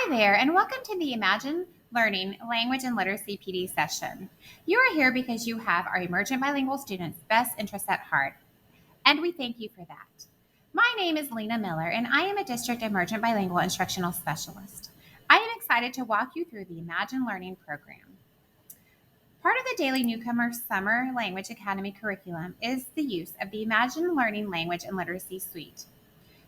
Hi there, and welcome to the Imagine Learning Language and Literacy PD session. You are here because you have our emergent bilingual students' best interests at heart, and we thank you for that. My name is Lena Miller, and I am a District Emergent Bilingual Instructional Specialist. I am excited to walk you through the Imagine Learning program. Part of the daily Newcomer Summer Language Academy curriculum is the use of the Imagine Learning Language and Literacy Suite.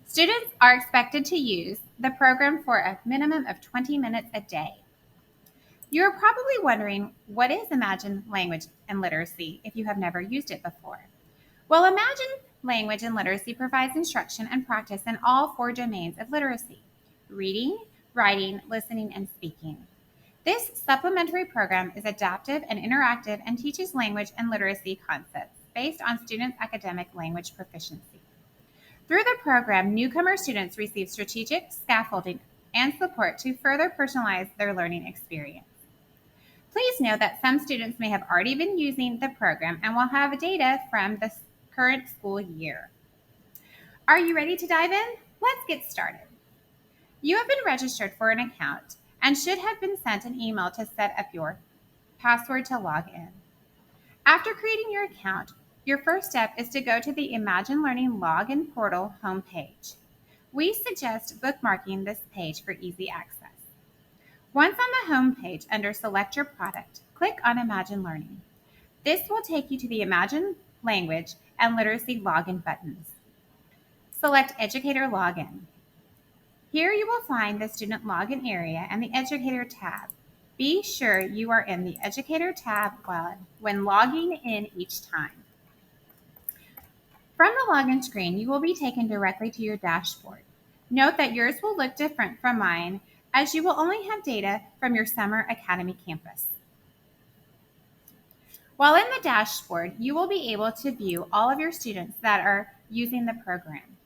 Students are expected to use the program for a minimum of 20 minutes a day. You're probably wondering, what is Imagine Language and Literacy if you have never used it before? Well, Imagine Language and Literacy provides instruction and practice in all 4 domains of literacy: reading, writing, listening, and speaking. This supplementary program is adaptive and interactive and teaches language and literacy concepts based on students' academic language proficiency. Through the program, newcomer students receive strategic scaffolding and support to further personalize their learning experience. Please note that some students may have already been using the program and will have data from the current school year. Are you ready to dive in? Let's get started. You have been registered for an account and should have been sent an email to set up your password to log in. After creating your account, your first step is to go to the Imagine Learning Login Portal homepage. We suggest bookmarking this page for easy access. Once on the home page, under Select Your Product, click on Imagine Learning. This will take you to the Imagine Language and Literacy Login buttons. Select Educator Login. Here you will find the Student Login area and the Educator tab. Be sure you are in the Educator tab when logging in each time. From the login screen, you will be taken directly to your dashboard. Note that yours will look different from mine, as you will only have data from your Summer Academy campus. While in the dashboard, you will be able to view all of your students that are using the program.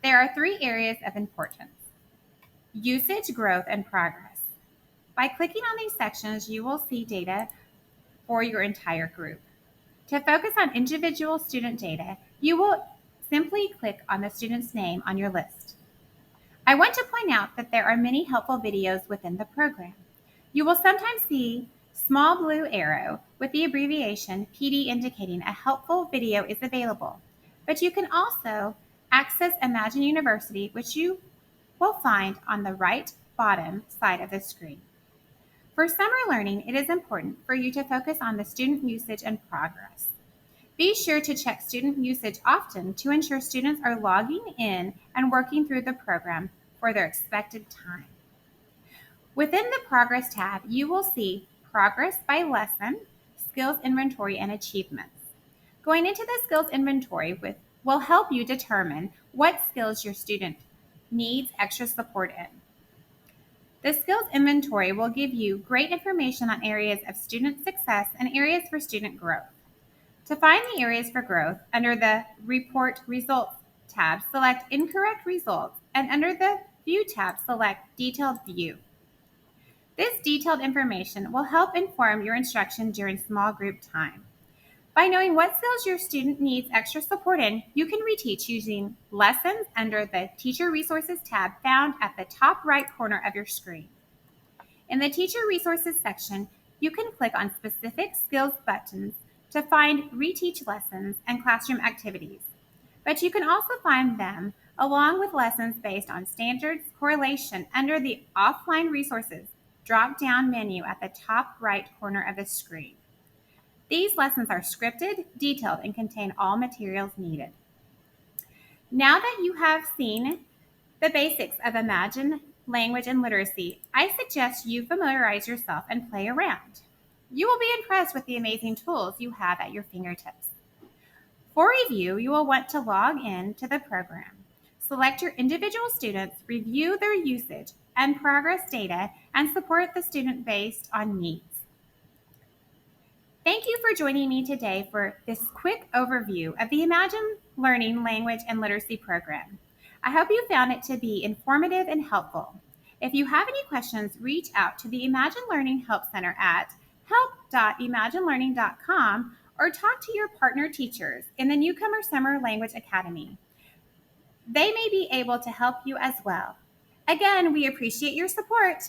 There are 3 areas of importance: usage, growth, and progress. By clicking on these sections, you will see data for your entire group. To focus on individual student data, you will simply click on the student's name on your list. I want to point out that there are many helpful videos within the program. You will sometimes see a small blue arrow with the abbreviation PD indicating a helpful video is available. But you can also access Imagine University, which you will find on the right bottom side of the screen. For summer learning, it is important for you to focus on the student usage and progress. Be sure to check student usage often to ensure students are logging in and working through the program for their expected time. Within the Progress tab, you will see Progress by Lesson, Skills Inventory, and Achievements. Going into the Skills Inventory will help you determine what skills your student needs extra support in. The Skills Inventory will give you great information on areas of student success and areas for student growth. To find the areas for growth, under the Report Results tab, select Incorrect Results, and under the View tab, select Detailed View. This detailed information will help inform your instruction during small group time. By knowing what skills your student needs extra support in, you can reteach using lessons under the Teacher Resources tab found at the top right corner of your screen. In the Teacher Resources section, you can click on specific skills buttons to find reteach lessons and classroom activities. But you can also find them along with lessons based on standards correlation under the Offline Resources drop-down menu at the top right corner of the screen. These lessons are scripted, detailed, and contain all materials needed. Now that you have seen the basics of Imagine Language and Literacy, I suggest you familiarize yourself and play around. You will be impressed with the amazing tools you have at your fingertips. For review, you will want to log in to the program. Select your individual students, review their usage and progress data, and support the student based on needs. Thank you for joining me today for this quick overview of the Imagine Learning Language and Literacy program. I hope you found it to be informative and helpful. If you have any questions, reach out to the Imagine Learning Help Center at help.imaginelearning.com or talk to your partner teachers in the Newcomer Summer Language Academy. They may be able to help you as well. Again, we appreciate your support.